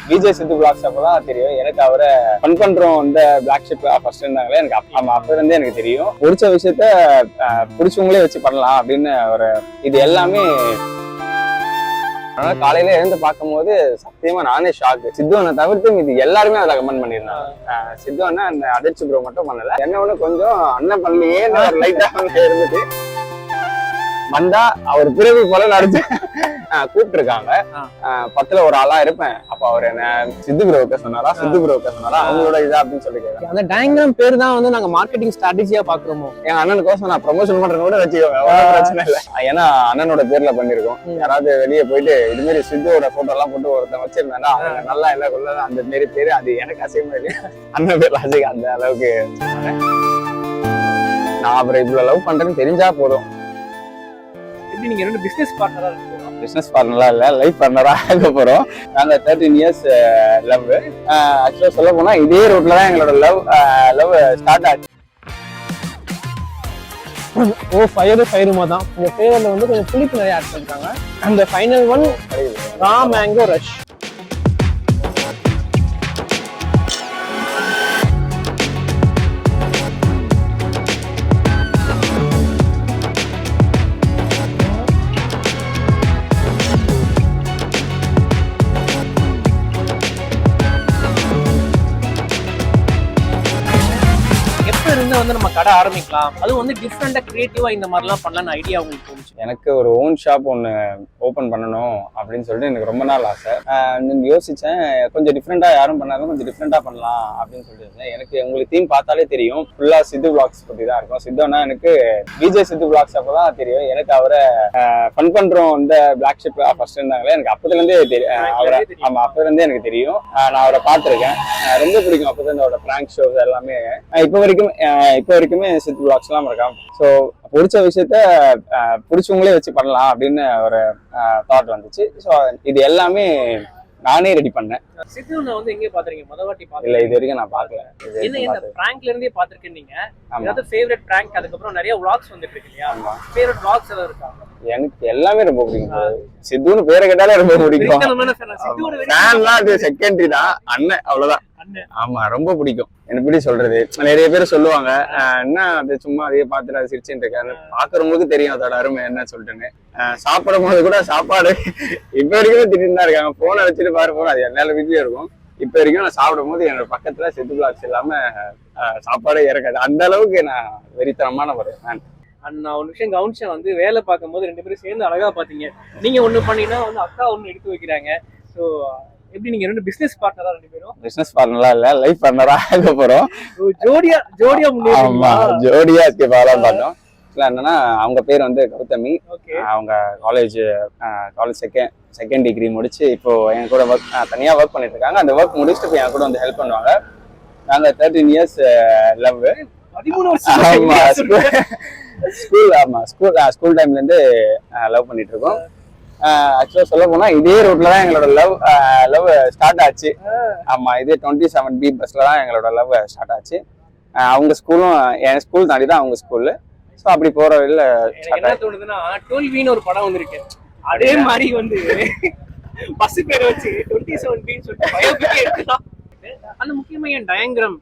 விஜய் சித்து blocks அப்பதான் தெரியும் எனக்கு. அவரை ஃபன் பண்றோம் இந்த பிளாக் ஷிப் ஃபர்ஸ்ட் இருந்தாங்களே எனக்கு அப்ப இருந்தே எனக்கு தெரியும். பிடிச்ச விஷயத்த பிடிச்சவங்களே வச்சு பண்ணலாம் அப்படின்னு ஒரு இது எல்லாமே. ஆனா காலையில எழுந்து பார்க்கும் போது சத்தியமா நானே ஷாக்கு. சித்து அண்ணன் தவிர்த்து இது எல்லாருமே அதை கமெண்ட் பண்ணிருந்தாங்க. சித்து அண்ணன் அந்த அதிர்ச்சி ப்ரோ மட்டும் பண்ணல, என்ன ஒண்ணு கொஞ்சம் அண்ணன் பண்ணலையே லைட்டா இருந்துச்சு. வந்தா அவர் பிறவி போல நடிச்சு கூப்பிட்டு இருக்காங்க. 10ல ஒரு ஆளா இருப்பேன். அப்ப அவர் என்ன சித்து ப்ரோக்க சொன்னாரா சித்து ப்ரோக்க சொன்னாரா அவங்களோட இதா அப்படின்னு சொல்லி கேட்க. அந்த டயக்ராம் பேர் தான் வந்து நாங்க மார்க்கெட்டிங் ஸ்ட்ராட்டஜியா பாக்குறோமோ. என் அண்ணனுக்கோசம் நான் ப்ரொமோஷன் பண்றது கூட வச்சுக்கோங்க, பிரச்சனை இல்லை. ஏன்னா அண்ணனோட பேர்ல பண்ணிருக்கோம். யாராவது வெளியே போயிட்டு இது மாதிரி சித்துவோட போட்டோ எல்லாம் போட்டு ஒருத்தன் வச்சிருந்தாண்டா அவங்க நல்லா இல்ல கொள்ள அந்த மாரி பேரு அது எனக்கு அசையமா இல்லையா அண்ணன் பேர்ல அசைக்க அந்த அளவுக்கு. நான் அப்புறம் இவ்வளவு லவ் பண்றேன்னு தெரிஞ்சா போதும். நீங்க ரெண்டு பிசினஸ் பார்ட்னரா இருக்கீங்க. பிசினஸ் பார்ட்னரா இல்ல, லைஃப் பார்ட்னரா ஆக போறோம். நாங்க 13 இயர்ஸ் லவ். ஆக்சுவலா சொல்ல போனா இதே ரூட்ல தான் எங்களோட லவ் ஸ்டார்ட் ஆச்சு. ஃபயருமா தான் இந்த பேர்ல வந்து கொஞ்சம் புளிப்பு நிறைய ஆட் பண்ணிருக்காங்க. அந்த final one raw mango rush. வந்து நம்ம கடை ஆரம்பிக்கலாம், அதுவும் வந்து டிஃப்ரெண்டா கிரியேட்டிவா இந்த மாதிரிலாம் பண்ணலாம்னு ஐடியா உங்களுக்கு தோணுச்சு? எனக்கு ஒரு ஓன் ஷாப் ஒன்று ஓப்பன் பண்ணணும் அப்படின்னு சொல்லிட்டு எனக்கு ரொம்ப நாள் ஆசை. யோசிச்சேன் கொஞ்சம் டிஃப்ரெண்டா யாரும் பண்ணாலும் கொஞ்சம் டிஃப்ரெண்டா பண்ணலாம் அப்படின்னு சொல்லிட்டு. எனக்கு உங்களுக்கு தீம் பார்த்தாலே தெரியும் ஃபுல்லா சித்து பிளாக்ஸ் பத்தி தான் இருக்கும். சித்துனா எனக்கு விஜய் சித்து பிளாக்ஸ் அப்பதான் தெரியும் எனக்கு. அவரை ஃபன் பண்றோம் இந்த பிளாக் ஷிப் ஃபர்ஸ்ட் இருந்தாங்களே எனக்கு அப்பதுல இருந்தே தெரியும். அவரை ஆமா அப்பதுல இருந்தே எனக்கு தெரியும். நான் அவரை பார்த்திருக்கேன், ரொம்ப பிடிக்கும். அப்பதான் அவரோட பிராங்க் ஷோஸ் எல்லாமே இப்போ வரைக்குமே சித்து பிளாக்ஸ் எல்லாம் இருக்கான். ஸோ பிடிச்ச விஷயத்த பிடிச்சவங்களே வச்சு பண்ணலாம் அப்படின்னு ஒரு தாட் வந்துச்சு. ஸோ இது எல்லாமே நானே ரெடி பண்ணேன். சித்து வந்து எங்க பாத்துறீங்க? மொதவாட்டி பாத்து இல்ல, இது வரைக்கும் நான் பார்க்கல. என்ன இந்த பிராங்க்ல இருந்தே பாத்துருக்கேன் நீங்க? அதாவது ஃபேவரட் பிராங்க், அதுக்கப்புறம் நிறைய vlogs வந்துட்டு இருக்கு இல்லையா? ஃபேவரட் vlogs எல்லாம் இருக்கா? எனக்கு எல்லாமே ரொம்ப பிடிக்கும். சித்துன்னு பேரை கேட்டாலே ரொம்ப பிடிக்கும். அது செகண்டரி தான், அண்ணன் அவ்வளவுதான். ஆமா ரொம்ப பிடிக்கும். எனக்கு எப்படி சொல்றது, நிறைய பேர் சொல்லுவாங்க என்ன அது சும்மா அதையே பார்த்துட்டு அதை சிரிச்சுட்டு இருக்காரு. பாக்குறவங்களுக்கு தெரியும் அதோட அருமை என்ன சொல்லிட்டுன்னு. சாப்பிடும் போது கூட சாப்பாடு இப்ப வரைக்கும் திடீர்னு தான் இருக்காங்க. போனை வச்சுட்டு பாரு, அது எல்லாரும் வீட்லயும் இருக்கும். இப்ப வரைக்கும் நான் சாப்பிடும் போது என்னோட பக்கத்துல சித்து பிளாக்ஸ் இல்லாம சாப்பாடே இறக்காது. அந்த அளவுக்கு நான் வெறித்தனமான ஒரு ஃபேன். நான் ஒரு விஷயம் கவனிச்சேன், வந்து வேலை பார்க்கும் போது 2 பேரும் சேர்ந்து அழகா பாத்தீங்க. நீங்க ஒண்ணு பண்ணீங்கன்னா வந்து அக்கா ஒண்ணு எடுத்து வைக்கிறாங்க. ஸோ எப்படி நீங்க ரெண்டு பிசினஸ் பார்ட்னரா? 2 பேரும் பிசினஸ் பார்ட்னரா இல்ல, லைஃப் பார்ட்னரா ஆக போறோம். ஜோடியா ஆமா ஜோடியா பார்த்தோம். என்னன்னா அவங்க பேர் வந்து கௌதமி. அவங்க காலேஜ் செகண்ட் டிகிரி முடிச்சு இப்போ என் கூட தனியா ஒர்க் பண்ணிட்டு இருக்காங்க. அந்த ஒர்க் முடிச்சுட்டு இப்போ என் கூட வந்து ஹெல்ப் பண்ணுவாங்க. நாங்க 13 இயர்ஸ் லவ். 13 வருஷம் ஸ்கூல் டைம்ல இருந்து லவ் பண்ணிட்டு இருக்கோம். ஆக்சுவலா சொல்ல போனா இதே ரூட்ல தான் எங்களோட லவ் ஸ்டார்ட் ஆச்சு. ஆமா, இதே 27B பஸ்ல தான் எங்களோட லவ் ஸ்டார்ட் ஆச்சு. அவங்க ஸ்கூலும் என் ஸ்கூல் தாண்டி தான் அவங்க ஸ்கூலு. ஸோ அப்படி போற வழியில என்ன தோணுதுன்னா 12Bன்னு ஒரு படம் வந்திருக்கு, அதே மாதிரி வந்து பஸ் பேரை வச்சு 27Bன்னு சொல்லிட்டு பயோபிக்கே எடுக்கலாம். அந்த முக்கியமா என் டயக்ராம்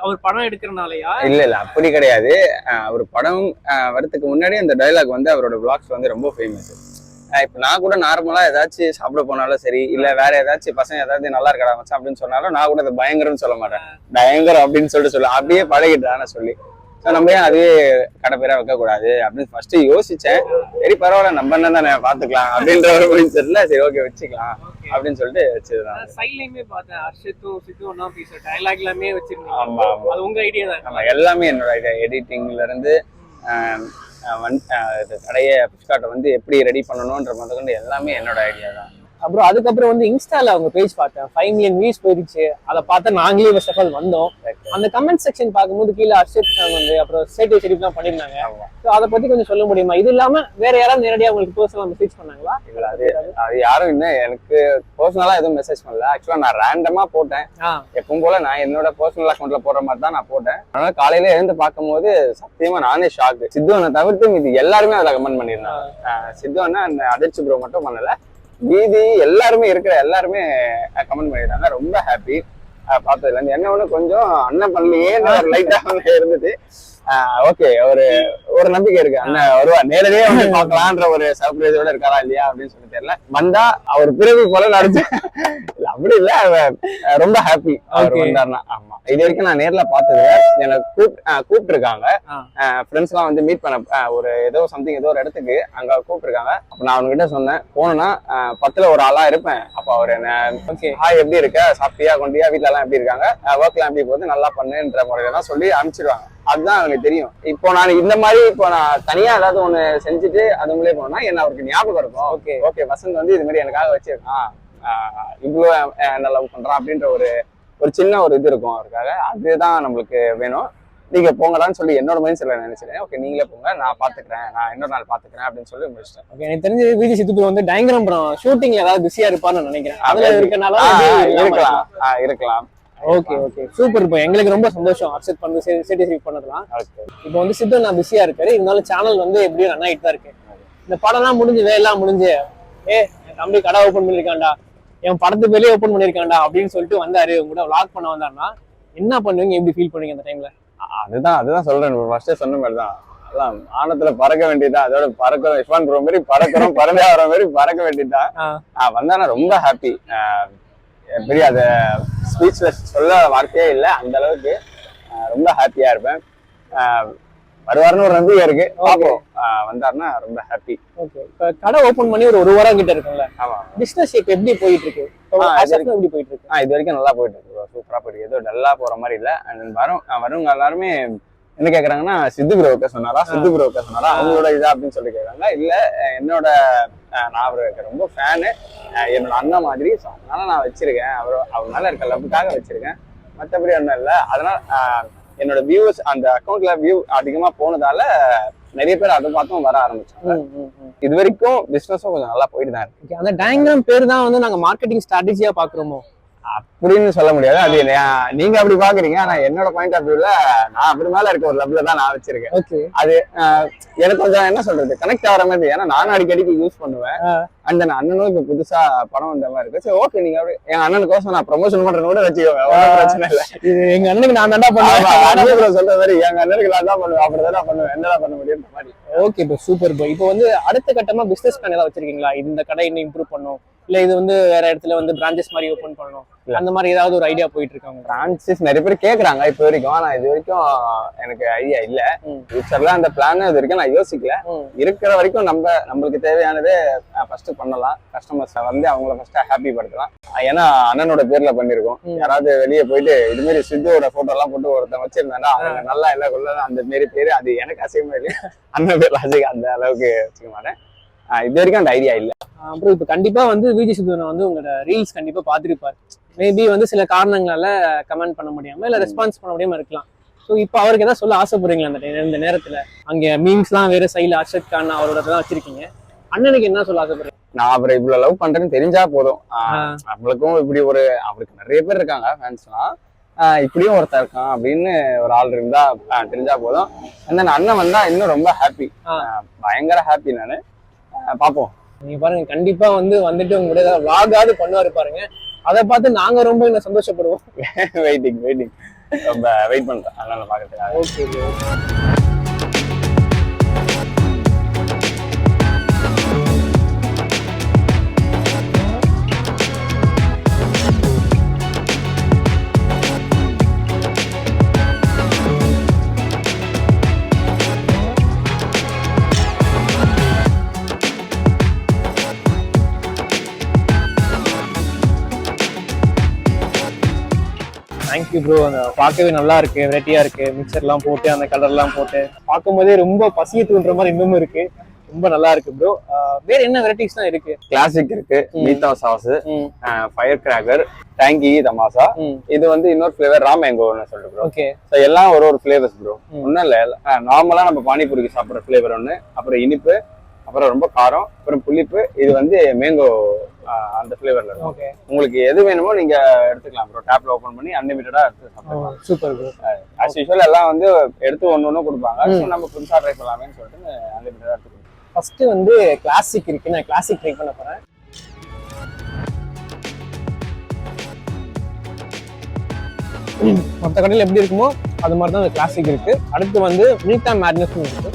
அவர் படம் எடுக்கிறனாலயா? இல்ல அப்படி கிடையாது. ஒரு படம் வரதுக்கு முன்னாடி அந்த டைலாக் வந்து அவரோட விளாக்ஸ் வந்து ரொம்ப ஃபேமஸ். இப்ப நான் கூட நார்மலா ஏதாச்சும் சாப்பிட போனாலும் சரி, இல்ல வேற ஏதாச்சும் பசங்க ஏதாவது நல்லா இருக்கடா மச்சான் அப்படின்னு சொன்னாலும் நான் கூட அதை பயங்கரம்னு சொல்ல மாட்டேன், டயங்கரம் அப்படின்னு சொல்ல அப்படியே பழகிட்டான சொல்லி. ஸோ நம்ம ஏன் அதுவே கடை பேரா வைக்க கூடாது அப்படின்னு ஃபர்ஸ்ட் யோசிச்சேன். சரி பரவாயில்ல நம்ம என்ன தானே பாத்துக்கலாம் அப்படின்ற ஒரு மைண்ட் செட்ல சரி ஓகே வச்சுக்கலாம் அப்படின்னு சொல்லிட்டு வச்சிருக்காங்க. சைட்லயுமே பார்த்தேன் ஹர்ஷித்தும் சித்துவனா பேசுற டயலாக் எல்லாமே வச்சிருந்தீங்க. ஆமா அது உங்க ஐடியா தான்? ஆமா எல்லாமே என்னோட ஐடியா. எடிட்டிங்ல இருந்து கடையை புஷ்காட்டை வந்து எப்படி ரெடி பண்ணணும்ன்ற முதற்கொண்டு எல்லாமே என்னோட ஐடியா தான். அப்புறம் அதுக்கப்புறம் வந்து இன்ஸ்டால அவங்க பேஜ் பார்த்தேன், 5 million வியூஸ் போயிடுச்சு. அதை பார்த்தா நாங்களே ஃபர்ஸ்ட் ஆஃப் ஆல் வந்தோம். அந்த கமெண்ட் செக்ஷன் பார்க்கும்போது கீழே ஹர்ஷித் வந்து அப்புறம் ஸ்டேட்டஸ் எடிட்லாம் பண்ணிருந்தாங்க. ஸோ அதை பத்தி கொஞ்சம் சொல்ல முடியுமா? இது இல்லாம வேற யாராவது நேரடியாக உங்களுக்கு பர்சனலா மெசேஜ் பண்ணாங்களா? இல்ல அது யாரும் இன்னும் எனக்கு பர்சனலா எதுவும் மெசேஜ் பண்ணல. ஆக்சுவலா நான் ரேண்டமா போட்டேன். எப்பவும் போல நான் என்னோட பர்சனல் அக்கௌண்ட்ல போடுற மாதிரி தான் நான் போட்டேன். ஆனா காலையில எழுந்து பார்க்கும் போது சத்தியமா நானே ஷாக்கு. சித்து அண்ணன் தவிர்த்து இது எல்லாருமே அதுல கமெண்ட் பண்ணிருந்தாங்க. சித்து அண்ணன் அந்த அதிர்ச்சி ப்ரோ மட்டும் பண்ணல, மீதி எல்லாருமே கமெண்ட் பண்ணிட்டாங்க. ரொம்ப ஹாப்பி பார்த்ததுல இருந்து. என்ன ஒண்ணு கொஞ்சம் அண்ணன் பண்ணலையே லைட்டா இருந்தது. ஓகே, ஒரு நம்பிக்கை இருக்கு, அண்ணன் வருவா, நேரடியே வந்து பார்க்கலான்ற ஒரு சர்ப்ரைஸோட இருக்காரா இல்லையா அப்படின்னு சொல்லி தெரியல. வந்தா அவர் பிறவி போல நடிச்சு இல்ல அப்படி இல்ல, ரொம்ப ஹாப்பி அவர் வந்தாருன்னா. ஆமா, இது வரைக்கும் நான் நேர்ல பார்த்தது எனக்கு கூப்பிட்டு இருக்காங்க ஃப்ரெண்ட்ஸ் எல்லாம் வந்து மீட் பண்ண ஏதோ ஒரு இடத்துக்கு அங்க கூப்பிட்டு இருக்காங்க. அப்ப நான் அவங்ககிட்ட சொன்னேன், போனேன்னா 10ல ஒரு ஆளா இருப்பேன். அப்ப அவர் என்ன ஹாய் எப்படி இருக்க, சாப்பிட்டியா, கொண்டியா, வீட்டுல எல்லாம் எப்படி இருக்காங்க, ஒர்க் எல்லாம் எப்படி போகுது, நல்லா பண்ணுன்ற முறையில தான் சொல்லி அனுப்பிச்சிடுவாங்க. அதுதான் அவங்களுக்கு தெரியும். இப்போ நான் இந்த மாதிரி நான் தனியா ஏதாவது ஒண்ணு செஞ்சுட்டு அது மூலியம் போனா என்ன அவருக்கு ஞாபகம் இருக்கும். ஓகே வசந்த் வந்து இது மாதிரி எனக்காக வச்சிருக்கான், இவ்வளவு என்ன லவ் பண்றான் அப்படின்ற ஒரு சின்ன இது இருக்கும் அவருக்காக. அதுதான் நம்மளுக்கு வேணும். நீங்க போங்கடான்னு சொல்லி என்னோட மைண்ட் செட்ல நினைச்சிட்டேன். ஓகே நீங்களே போங்க, நான் பாத்துக்கிறேன், நான் இன்னொரு நாள் பாத்துக்கிறேன் அப்படின்னு சொல்லி முடிச்சிட்டேன். ஓகே, எனக்கு தெரிஞ்சு விஜய் சித்து வந்து டயங்கிராம் படம் ஷூட்டிங்ல ஏதாவது பிஸியா இருப்பான்னு நினைக்கிறேன். அதுல இருக்கனால இருக்கலாம். Okay super. இப்போ எங்களுக்கு ரொம்ப சந்தோஷம் அக்செப்ட் பண்ணி சர்டிஃபிகேட் பண்ணதுலாம். இப்போ வந்து சித்து நான் பிஸியா இருக்காரு, இருந்தாலும் சேனல் வந்து எப்படியும் ரன் ஆகிட்டு தான் இருக்கு. இந்த படம்லாம் முடிஞ்சு வேலைலாம் முடிஞ்சு என் தம்பி கடை ஓப்பன் பண்ணிருக்காண்டா, என் படத்து வெளியே ஓப்பன் பண்ணிருக்காண்டா அப்படின்னு சொல்லிட்டு வந்தாரு, உங்கள்கிட்ட விளாக் பண்ண வந்தாருன்னா என்ன பண்ணுவீங்க, எப்படி ஃபீல் பண்ணுவீங்க அந்த டைம்ல? அதுதான் சொல்றேன், ஃபர்ஸ்டே சொன்ன மாதிரி தான். அதான் ஆனத்துல பறக்க வேண்டியதான், அதோட பறக்கிறோம், இஸ்வான் ப்ரோ மாதிரி பறக்கிறோம், பறந்தே வர மாதிரி பறக்க வேண்டியதான். வந்தானா ரொம்ப ஹாப்பி. பெரிய அதை ஸ்பீச்ல சொல்ல வார்த்தையே இல்லை, அந்த அளவுக்கு ரொம்ப ஹாப்பியா இருப்பேன். வருவாருன்னு ஒரு நம்பிக்கை இருக்கு, பாப்போம். வந்தாருன்னா ரொம்ப ஹாப்பி. ஓகே, கடை ஓபன் பண்ணி ஒரு வாரம் கிட்ட இருக்கும்ல. ஆமா, பிசினஸ் எப்படி போயிட்டு இருக்கு? எப்படி போயிட்டு இருக்கு? இது வரைக்கும் நல்லா போயிட்டு இருக்கு, சூப்பரா போயிட்டு, ஏதோ டல்லா போற மாதிரி இல்ல. வரவங்க எல்லாருமே என்ன கேக்குறாங்கன்னா, சித்து ப்ரோக்க சொன்னாரா அவங்களோட இதா அப்படின்னு சொல்லி கேக்குறாங்க. இல்ல என்னோட நான் அவருக்கு ரொம்ப ஃபேனு, என்னோட அண்ணன் மாதிரி. அதனால நான் வச்சிருக்கேன், அவர் மேல இருக்க லவ்வுக்காக வச்சிருக்கேன், மற்றபடி ஒன்றும் இல்லை. அதனால என்னோட வியூஸ் அந்த அக்கௌண்ட்ல வியூ அதிகமா போனதால நிறைய பேர் அதை பார்த்தும் வர ஆரம்பிச்சாங்க. இது வரைக்கும் பிசினஸும் கொஞ்சம் நல்லா போயிட்டு தான் இருக்கு. அந்த டயங்கிராம் பேர் தான் வந்து நாங்க மார்க்கெட்டிங் ஸ்ட்ராட்டஜியா பாக்குறோமோ அப்படின்னு சொல்ல முடியாது. அது நீங்க அப்படி பாக்குறீங்க, ஆனா என்னோட பாயிண்ட் ஆஃப் வியூல நான் அப்படி மேல இருக்க ஒரு லவ்ல தான் நான் வச்சிருக்கேன். அது எனக்கு கொஞ்சம் என்ன சொல்றது, கனெக்ட் ஆகிற மாதிரி. ஏன்னா நானும் அடிக்கடிக்கு யூஸ் பண்ணுவேன். அந்த அண்ணனும் இப்ப புதுசா படம் வந்த மாதிரி இருக்கு. சரி ஓகே, நீங்க அப்படி என் அண்ணனுக்கோசம் நான் ப்ரமோஷன் பண்றேன்னு கூட வச்சுக்கோங்க, பிரச்சனை இல்லை. இது எங்க அண்ணனுக்கு நான் தான் பண்ணுவேன், சொல்ற மாதிரி எங்க அண்ணனுக்கு நான் தான் பண்ணுவேன், அப்படிதான் பண்ணுவேன், என்னதான் பண்ண முடியும் மாதிரி. ஓகே இப்போ சூப்பர் ப்ரோ. இப்போ வந்து அடுத்த கட்டமா பிசினஸ் பிளான் ஏதாவது வச்சிருக்கீங்களா? இந்த கடை இன்னும் இம்ப்ரூவ் பண்ணும், இல்ல இது வந்து வேற இடத்துல வந்து பிரான்ச்சஸ் மாதிரி ஓபன் பண்ணணும், அந்த மாதிரி ஏதாவது ஒரு ஐடியா போயிட்டு இருக்காங்க? பிரான்ச்சஸ் நிறைய பேர் கேக்குறாங்க இப்ப வரைக்கும், ஆனா இது வரைக்கும் எனக்கு ஐடியா இல்ல. ஃபியூச்சர்ல அந்த பிளான் இது வரைக்கும் நான் யோசிக்கல. இருக்கிற வரைக்கும் நம்மளுக்கு தேவையானது ஃபர்ஸ்ட் பண்ணலாம், கஸ்டமர்ஸ் வந்து அவங்கள ஃபர்ஸ்ட் ஹாப்பி படுத்தலாம். ஏன்னா அண்ணனோட பேர்ல பண்ணிருக்கோம். யாராவது வெளியே போயிட்டு இது மாதிரி சித்துவோட போட்டோ எல்லாம் போட்டு ஒருத்தன் வச்சிருந்தாண்டா அவங்க நல்லா இல்ல கொள்ள அந்த மாரி பேரு, அது எனக்கு அசையமா இல்லை, அண்ணன் பேர்ல அந்த அளவுக்கு வச்சுக்க மாட்டேன். இது வரைக்கும் அந்த ஐடியா இல்ல. அப்புறம் இப்ப கண்டிப்பா வந்து விஜய் சித்துவனை வந்து உங்களோட ரீல்ஸ் கண்டிப்பா பாத்துருப்பாரு. மேபி வந்து சில காரணங்களால கமெண்ட் பண்ண முடியாம இல்ல ரெஸ்பான்ஸ் பண்ண முடியாம இருக்கலாம். ஸோ இப்போ அவருக்கு ஏதாவது சொல்ல ஆசைப்படுறீங்களா இந்த நேரத்துல? அங்க மீம்ஸ்லாம் வேற சைட்ல அர்ஷத் கான் அவரோட தான் வச்சிருக்கீங்க, அண்ணனுக்கு என்ன சொல்ல ஆசைப்படுறீங்க? நான் அவரை இவ்வளவு லவ் பண்றேன்னு தெரிஞ்சா போதும். அவங்களுக்கும் இப்படி அவருக்கு நிறைய பேர் இருக்காங்க ஃபேன்ஸ்லாம், இப்படியும் ஒருத்தர் இருக்கான் அப்படின்னு ஒரு ஆள் இருந்தா தெரிஞ்சா போதும். அண்ணன் வந்தா இன்னும் ரொம்ப ஹாப்பி, பயங்கர ஹாப்பி. நானு பாப்போம். நீங்க பாருங்க, கண்டிப்பா வந்துட்டு உங்க கூட ஏதாவது vlog பண்ணுவாரு பாருங்க, அதை பார்த்து நாங்க ரொம்ப இன்னும் சந்தோஷப்படுவோம். வெயிட்டிங் ரொம்ப வெயிட் பண்றேன் அதனால பாக்குறதுக்காக. ஓகே. Thank you bro. அந்த பார்க்கவே நல்லா இருக்கு, வெரைட்டியா இருக்கு, மிக்சர்லாம் போட்டு அந்த கலர்லாம் போட்டு பார்க்கும் போதே ரொம்ப பசியை தூண்டுற மாதிரி இன்னமும் இருக்கு, ரொம்ப நல்லா இருக்கு ப்ரோ. வேற என்ன வெரைட்டிஸ் தான் இருக்கு? கிளாசிக் இருக்கு, மீத்தா சாஸ், ஃபயர் கிராக்கர், டேங்கி தமாசா. இது வந்து இன்னொரு ஃபிளேவர் ரா மேங்கோன்னு சொல்லிட்டு ப்ரோ. ஓகே, எல்லாம் ஒரு ஃபிளேவர்ஸ் ப்ரோ. ஒன்னும் இல்ல, நார்மலா நம்ம பானிபூரிக்கு சாப்பிட்ற ஃபிளேவர் ஒண்ணு, அப்புறம் இனிப்பு, அப்புறம் ரொம்ப காரம், அப்புறம் புளிப்பு. இது வந்து மேங்கோ அந்த ஃபிளேவர்ல இருக்கும். உங்களுக்கு எது வேணுமோ நீங்க எடுத்துக்கலாம் ப்ரோ. டேப்ல ஓபன் பண்ணி அன்லிமிட்டடா எடுத்து சாப்பிடலாம். Super bro. ஆஸ் யூசுவல் எல்லாம் வந்து எடுத்து ஒண்ணு கொடுப்பாங்க. சோ நம்ம புதுசா ட்ரை பண்ணலாமேன்னு சொல்லிட்டு அன்லிமிட்டடா எடுத்து. ஃபர்ஸ்ட் வந்து கிளாசிக் இருக்கு, நான் கிளாசிக் ட்ரை பண்ண போறேன். மற்ற கடையில் எப்படி இருக்குமோ அது மாதிரி தான் அந்த கிளாசிக் இருக்கு. அடுத்து வந்து மீட்டா மேட்னஸ் இருக்கு.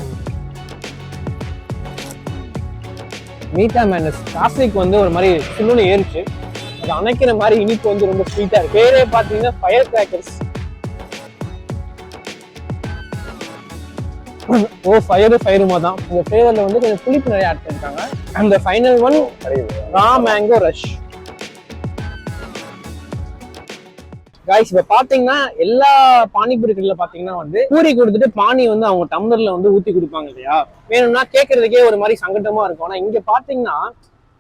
மீட்டா மேட்னஸ் கிளாசிக் வந்து ஒரு மாதிரி சில்லுன்னு ஏறிச்சு, அது அணைக்கிற மாதிரி இனிப்பு வந்து ரொம்ப ஸ்வீட்டா இருக்கு. பேரே பார்த்தீங்கன்னா ஃபயர் கிராக்கர்ஸ். ஃபயருமா தான் இந்த ஃபிளேவர்ல வந்து கொஞ்சம் புளிப்பு நிறைய ஆட் பண்ணிருக்காங்க. அந்த final one raw mango rush. Guys இப்ப பாத்தீங்கன்னா எல்லா பானிபூரி கடையில பாத்தீங்கன்னா வந்து பூரி கொடுத்துட்டு பானி வந்து அவங்க டம்ளர்ல வந்து ஊத்தி கொடுப்பாங்க இல்லையா, வேணும்னா கேட்கறதுக்கே ஒரு மாதிரி சங்கட்டமா இருக்கும். ஆனா இங்க பாத்தீங்கன்னா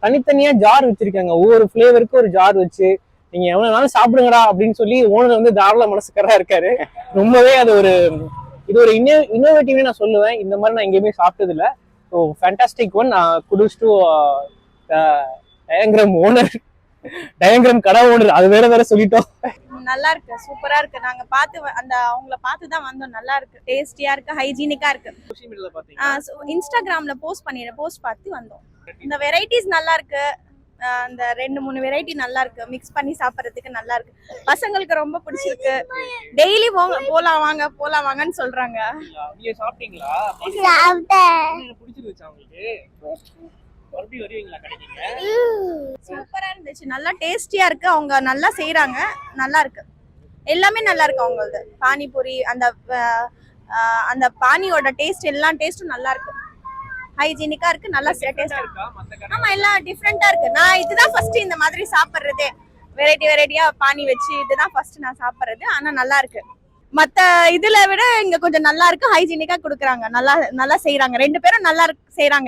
தனித்தனியா ஜார் வச்சிருக்காங்க, ஒவ்வொரு ஃபிளேவருக்கும் ஒரு ஜார் வச்சு நீங்க எவ்வளவு நாளும் சாப்பிடுங்கடா அப்படின்னு சொல்லி ஓனர் வந்து தாராள மனசுக்காரா இருக்காரு. ரொம்பவே அது ஒரு இது ஒரு இன்னோவேட்டிவ்னு நான் சொல்லுவேன். இந்த மாதிரி நான் எங்கேயுமே சாப்பிட்டது இல்லை. So fantastic one. Kudos to Diagram owner, Diagram கடை ஓனர், அது வேற சொல்லிட்டோம். நல்லா இருக்கு, சூப்பரா இருக்கு. நாங்க பார்த்து அவங்கள பார்த்து தான் வந்தோம். நல்லா இருக்கு, டேஸ்டியா இருக்கு, ஹைஜீனிக்கா இருக்கு. இன்ஸ்டாகிராம்ல போஸ்ட் பார்த்து வந்தோம். இந்த வெரைட்டிஸ் நல்லா இருக்கு. அந்த 2-3 வெரைட்டி நல்லா இருக்கு, மிக்ஸ் பண்ணி சாப்பிட்றதுக்கு நல்லா இருக்கு. பசங்களுக்கு ரொம்ப பிடிச்சிருக்கு. டெய்லி போலாம் வாங்கன்னு சொல்றாங்க. நீங்க சாப்பிட்டீங்களா? சாப்பிட்டேன். பிடிச்சிருச்சா உங்களுக்கு? மறுபடியும் வருவீங்களா கடைக்கு? சூப்பரா இருந்துச்சு, நல்லா டேஸ்டியா இருக்கு. அவங்க நல்லா செய்யறாங்க, நல்லா இருக்கு. எல்லாமே நல்லா இருக்கு அவங்களது. பானிபூரி அந்த பானியோட டேஸ்ட், எல்லா டேஸ்டும் நல்லா இருக்கு. ஹைஜீனிக்கா இருக்கு, நல்லா டேஸ்டா இருக்கு. ஆமா, எல்லாம் டிஃப்ரெண்டா இருக்கு. நான் இதுதான் ஃபர்ஸ்ட் இந்த மாதிரி சாப்பிடுறதே. வெரைட்டியா பானி வச்சு இதுதான் ஃபர்ஸ்ட் நான் சாப்பிடுறது. ஆனா நல்லா இருக்கு. மத்த இதுல விட இங்க கொஞ்சம் நல்லா இருக்கு, ஹைஜீனிக்கா கொடுக்குறாங்க, நல்லா செய்யறாங்க. 2 பேரும் நல்லா செய்யறாங்க.